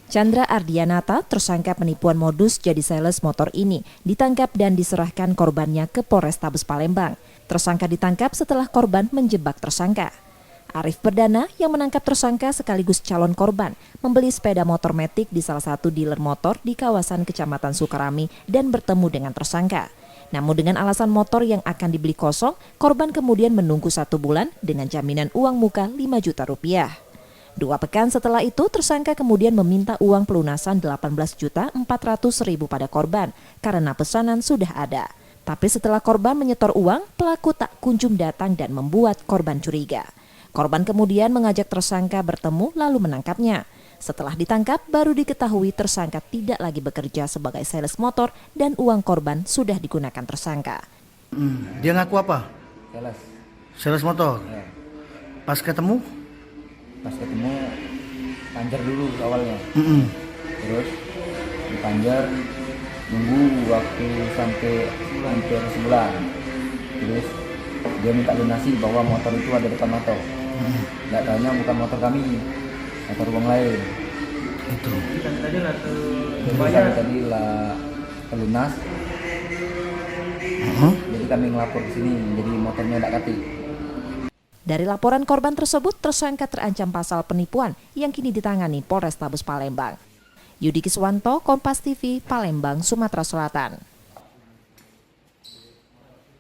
Chandra Ardianata, tersangka penipuan modus jadi sales motor ini, ditangkap dan diserahkan korbannya ke Polrestabes Palembang. Tersangka ditangkap setelah korban menjebak tersangka. Arif Perdana yang menangkap tersangka sekaligus calon korban membeli sepeda motor Matic di salah satu dealer motor di kawasan Kecamatan Sukarami dan bertemu dengan tersangka. Namun dengan alasan motor yang akan dibeli kosong, korban kemudian menunggu 1 bulan dengan jaminan uang muka 5 juta rupiah. 2 pekan setelah itu, tersangka kemudian meminta uang pelunasan 18.400.000 pada korban karena pesanan sudah ada. Tapi setelah korban menyetor uang, pelaku tak kunjung datang dan membuat korban curiga. Korban kemudian mengajak tersangka bertemu lalu menangkapnya. Setelah ditangkap, baru diketahui tersangka tidak lagi bekerja sebagai sales motor dan uang korban sudah digunakan tersangka. Dia ngaku apa? Sales motor. Ya. Pas ketemu? Pas ketemu panjar dulu awalnya. Terus dipanjar, nunggu waktu sampai hampir sebulan. Terus dia minta donasi bahwa motor itu ada depan motor. Nggak tanya bukan motor kami, motor uang lain. Itu. Tadi lah pelunas. Jadi kami ngelapor ke sini, jadi motornya nggak kati. Dari laporan korban tersebut, tersangka terancam pasal penipuan yang kini ditangani Polrestabes Palembang. Yudi Kiswanto, Kompas TV, Palembang, Sumatera Selatan.